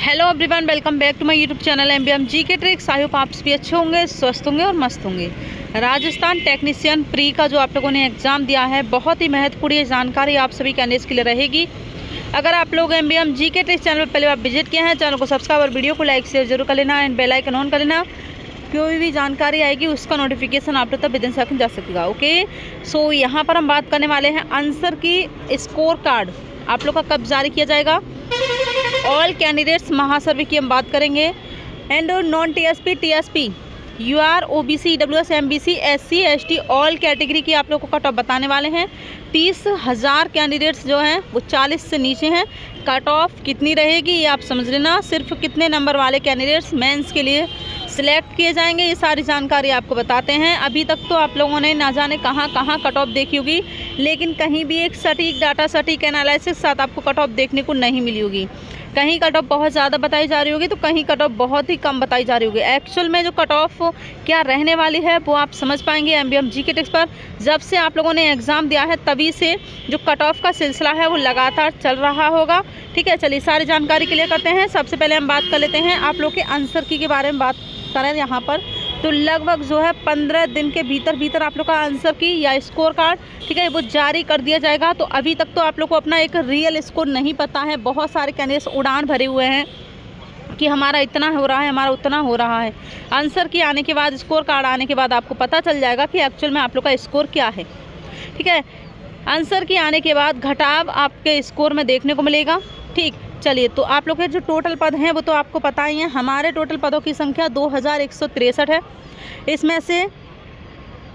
Hello everyone, welcome back to my YouTube channel MBM GK tricks. I hope आप भी अच्छे होंगे, स्वस्थ होंगे और मस्त होंगे। राजस्थान टेक्नीशियन प्री का जो आप लोगों ने एग्ज़ाम दिया है, बहुत ही महत्वपूर्ण ये जानकारी आप सभी कैंडिडेट्स के लिए रहेगी। अगर आप लोग एमबीएम जीके ट्रिक्स चैनल पर पहले बार विजिट किए हैं, चैनल को सब्सक्राइब और वीडियो को लाइक शेयर जरूर कर लेना एंड बेल आइकन ऑन कर लेना। कोई भी जानकारी आएगी उसका नोटिफिकेशन आप लोग तक विदिन सेकंड जा सकेगा। ओके, सो यहाँ पर हम बात करने वाले हैं आंसर की स्कोर कार्ड आप लोग का कब जारी किया जाएगा। ऑल कैंडिडेट्स महासर्वे की हम बात करेंगे and non TSP, TSP, UR, OBC, EWS, MBC, SC, ST all category की आप लोग को कट ऑफ बताने वाले हैं। 30,000 कैंडिडेट्स जो हैं वो 40 से नीचे हैं। कट ऑफ कितनी रहेगी ये आप समझ लेना। सिर्फ कितने नंबर वाले कैंडिडेट्स मेंस के लिए सिलेक्ट किए जाएंगे ये सारी जानकारी आपको बताते हैं। अभी तक तो आप लोगों ने ना जाने कहाँ कहाँ कट ऑफ देखी होगी, लेकिन कहीं भी एक सटीक डाटा, सटीक एनालिसिस साथ आपको कट ऑफ देखने को नहीं मिली होगी। कहीं कट ऑफ बहुत ज़्यादा बताई जा रही होगी तो कहीं कट ऑफ बहुत ही कम बताई जा रही होगी। एक्चुअल में जो कट ऑफ क्या रहने वाली है वो आप समझ पाएंगे एमबीएम जीके ट्रिक्स पर। जब से आप लोगों ने एग्ज़ाम दिया है तभी से जो कट ऑफ का सिलसिला है वो लगातार चल रहा होगा। ठीक है, चलिए सारी जानकारी क्लियर करते हैं। सबसे पहले हम बात कर लेते हैं आप लोग के आंसर की बारे में बात करें यहाँ पर, तो लगभग जो है 15 दिन के भीतर आप लोग का आंसर की या स्कोर कार्ड, ठीक है, वो जारी कर दिया जाएगा। तो अभी तक तो आप लोग को अपना एक रियल स्कोर नहीं पता है। बहुत सारे कैंडिडेट्स उड़ान भरे हुए हैं कि हमारा इतना हो रहा है, हमारा उतना हो रहा है। आंसर की आने के बाद, स्कोर कार्ड आने के बाद आपको पता चल जाएगा कि एक्चुअल में आप लोग का स्कोर क्या है। ठीक है, आंसर की आने के बाद घटाव आपके स्कोर में देखने को मिलेगा। ठीक, चलिए, तो आप लोग के जो टोटल पद हैं वो तो आपको पता ही है। हमारे टोटल पदों की संख्या 2163 है। इसमें से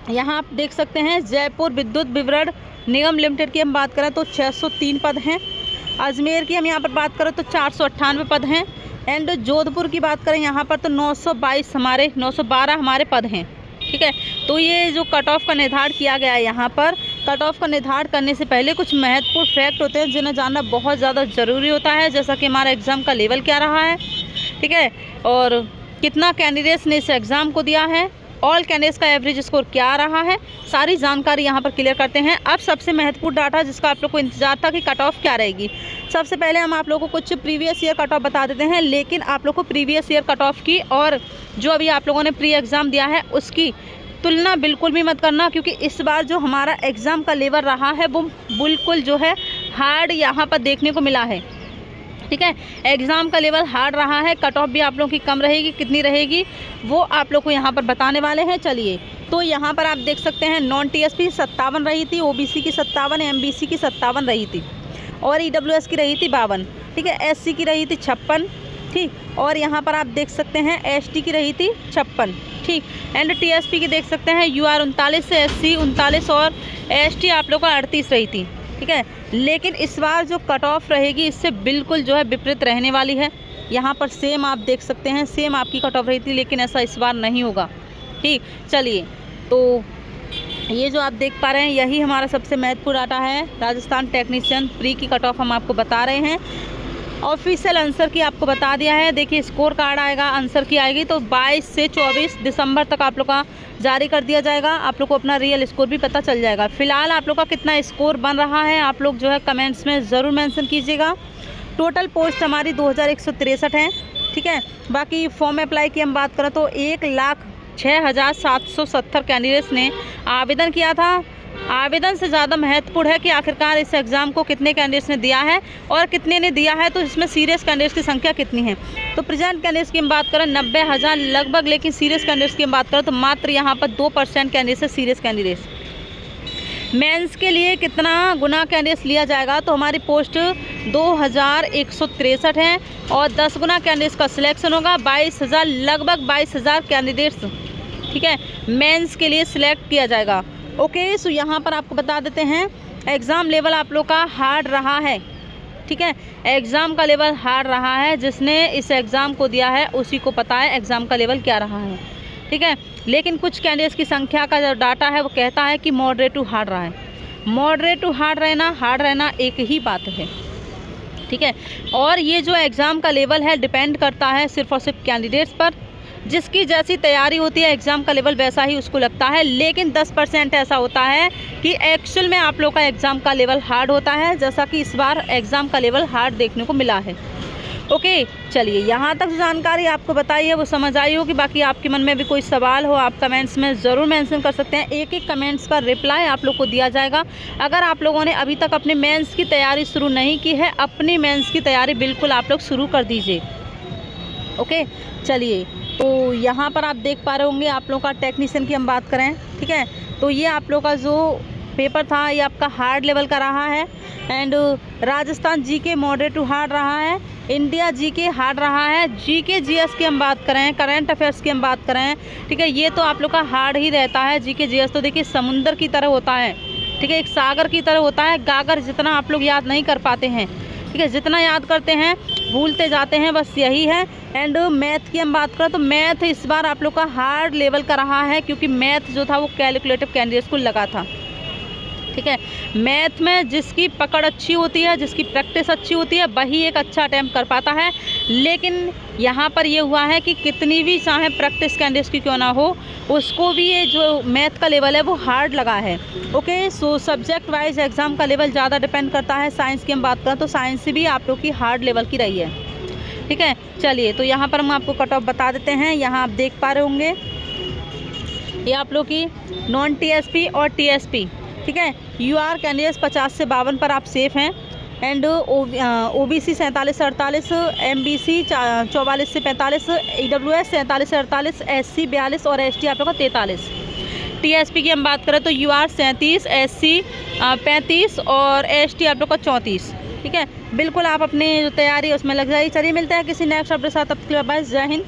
यहाँ आप देख सकते हैं जयपुर विद्युत विवरण निगम लिमिटेड की हम बात करें तो 603 पद हैं। अजमेर की हम यहाँ पर बात करें तो 498 पद हैं। एंड जोधपुर की बात करें यहाँ पर तो 912 हमारे पद हैं। ठीक है, तो ये जो कट ऑफ का निर्धारण किया गया है, यहाँ पर कट ऑफ का निर्धारण करने से पहले कुछ महत्वपूर्ण फैक्ट होते हैं जिन्हें जानना बहुत ज़्यादा ज़रूरी होता है। जैसा कि हमारा एग्ज़ाम का लेवल क्या रहा है, ठीक है, और कितना कैंडिडेट्स ने इस एग्ज़ाम को दिया है, ऑल कैंडिडेट्स का एवरेज स्कोर क्या रहा है, सारी जानकारी यहाँ पर क्लियर करते हैं। अब सबसे महत्वपूर्ण डाटा जिसका आप लोग को इंतजार था कि कट ऑफ क्या रहेगी। सबसे पहले हम आप लोगों को कुछ प्रीवियस ईयर कट ऑफ बता देते हैं, लेकिन आप लोग को प्रीवियस ईयर कट ऑफ की और जो अभी आप लोगों ने प्री एग्ज़ाम दिया है उसकी तुलना बिल्कुल भी मत करना, क्योंकि इस बार जो हमारा एग्ज़ाम का लेवल रहा है वो बिल्कुल जो है हार्ड यहाँ पर देखने को मिला है। ठीक है, एग्ज़ाम का लेवल हार्ड रहा है। कट ऑफ भी आप लोगों की कम रहेगी, कितनी रहेगी वो आप लोग को यहाँ पर बताने वाले हैं। चलिए, तो यहाँ पर आप देख सकते हैं नॉन टीएसपी 57 रही थी, ओबीसी की 57, एमबीसी की 57 रही थी और ईडब्ल्यूएस की रही थी 52। ठीक है, एससी की रही थी 56। ठीक, और यहाँ पर आप देख सकते हैं एसटी की रही थी 56। ठीक, एंड टीएसपी की देख सकते हैं यूआर 39 से एससी 39 और एसटी आप लोग का 38 रही थी। ठीक है, लेकिन इस बार जो कट ऑफ रहेगी इससे बिल्कुल जो है विपरीत रहने वाली है। यहाँ पर सेम आप देख सकते हैं, सेम आपकी कट ऑफ रही थी, लेकिन ऐसा इस बार नहीं होगा। ठीक, चलिए, तो ये जो आप देख पा रहे हैं यही हमारा सबसे महत्वपूर्ण डाटा है। राजस्थान टेक्नीशियन प्री की कट ऑफ हम आपको बता रहे हैं। ऑफिशियल आंसर की आपको बता दिया है। देखिए, स्कोर कार्ड आएगा, आंसर की आएगी तो 22 से 24 दिसंबर तक आप लोग का जारी कर दिया जाएगा। आप लोग को अपना रियल स्कोर भी पता चल जाएगा। फिलहाल आप लोग का कितना स्कोर बन रहा है आप लोग जो है कमेंट्स में ज़रूर मेंशन कीजिएगा। टोटल पोस्ट हमारी 2163 हैं। ठीक है, बाकी फॉर्म अप्लाई की हम बात करें तो 1,06,770 कैंडिडेट्स ने आवेदन किया था। आवेदन से ज़्यादा महत्वपूर्ण है कि आखिरकार इस एग्ज़ाम को कितने कैंडिडेट्स ने दिया है और कितने ने दिया है, तो इसमें सीरियस कैंडिडेट्स की संख्या कितनी है। तो प्रेजेंट कैंडिडेट्स की हम बात करें 90,000 लगभग, लेकिन सीरियस कैंडिडेट्स की हम बात करें तो मात्र यहाँ पर 2% कैंडिडेट्स है सीरियस कैंडिडेट्स। मेंस के लिए कितना गुना कैंडिडेट्स लिया जाएगा, तो हमारी पोस्ट 2163 है और 10 गुना कैंडिडेट्स का सिलेक्शन होगा। 22,000 लगभग 22,000 कैंडिडेट्स, ठीक है, मेंस के लिए सिलेक्ट किया जाएगा। ओके, सो यहाँ पर आपको बता देते हैं एग्ज़ाम लेवल आप लोग का हार्ड रहा है। ठीक है, एग्ज़ाम का लेवल हार्ड रहा है। जिसने इस एग्ज़ाम को दिया है उसी को पता है एग्ज़ाम का लेवल क्या रहा है। ठीक है, लेकिन कुछ कैंडिडेट्स की संख्या का जो डाटा है वो कहता है कि मॉडरेट टू हार्ड रहा है। मॉडरेट टू हार्ड रहना एक ही बात है। ठीक है, और ये जो एग्ज़ाम का लेवल है डिपेंड करता है सिर्फ और सिर्फ कैंडिडेट्स पर। जिसकी जैसी तैयारी होती है एग्ज़ाम का लेवल वैसा ही उसको लगता है, लेकिन 10% ऐसा होता है कि एक्चुअल में आप लोग का एग्ज़ाम का लेवल हार्ड होता है, जैसा कि इस बार एग्ज़ाम का लेवल हार्ड देखने को मिला है। ओके, चलिए यहाँ तक जो जानकारी आपको बताई है वो समझ आई होगी। बाकी आपके मन में भी कोई सवाल हो आप कमेंट्स में ज़रूर मेंशन कर सकते हैं। एक एक कमेंट्स का रिप्लाई आप लोग को दिया जाएगा। अगर आप लोगों ने अभी तक अपने मेंस की तैयारी शुरू नहीं की है, अपनी मेंस की तैयारी बिल्कुल आप लोग शुरू कर दीजिए। ओके, चलिए तो यहाँ पर आप देख पा रहे होंगे, आप लोगों का टेक्नीशियन की हम बात करें, ठीक है, तो ये आप लोग का जो पेपर था ये आपका हार्ड लेवल का रहा है। And Rajasthan GK moderate to hard रहा है, इंडिया जीके हार्ड रहा है, जीके जीएस की हम बात करें, करंट अफेयर्स की हम बात करें, ठीक है, ये तो आप लोग का हार्ड ही रहता है। जीके जीएस तो देखिए समुंदर की तरह होता है, ठीक है, एक सागर की तरह होता है, गागर जितना आप लोग याद नहीं कर पाते हैं, ठीक है, जितना याद करते हैं भूलते जाते हैं, बस यही है। एंड मैथ की हम बात करें तो मैथ इस बार आप लोग का हार्ड लेवल का रहा है, क्योंकि मैथ जो था वो कैलकुलेटिव कैंडिडेट्स को लगा था, ठीक है। मैथ में जिसकी पकड़ अच्छी होती है, जिसकी प्रैक्टिस अच्छी होती है, वही एक अच्छा अटैम्प्ट कर पाता है। लेकिन यहाँ पर ये हुआ है कि कितनी भी चाहे प्रैक्टिस कैंडिडेट्स की क्यों ना हो, उसको भी ये जो मैथ का लेवल है वो हार्ड लगा है। Okay, so subject wise exam का लेवल ज़्यादा डिपेंड करता है। साइंस की हम बात करें तो साइंस भी आप लोग की हार्ड लेवल की रही है, ठीक है। चलिए तो यहाँ पर हम आपको कट ऑफ बता देते हैं। यहाँ आप देख पा रहे होंगे ये आप लोग की नॉन टीएसपी और टीएसपी, ठीक है, यूआर कैंडिडेट्स 50 से 52 पर आप सेफ हैं। एंड ओबीसी 47 से 48, एमबीसी 44 से 45, ईडब्ल्यूएस 47 से 48, एससी 42 और एसटी आप लोग का 43। टीएसपी की हम बात करें तो यूआर 37, एससी 35 और एसटी आप लोग का 34, ठीक है। बिल्कुल आप अपनी जो तैयारी है उसमें लग जाइए। चलिए मिलते हैं किसी नेक्स्ट अपडेट के साथ, तब तक के लिए बाय, जय हिंद।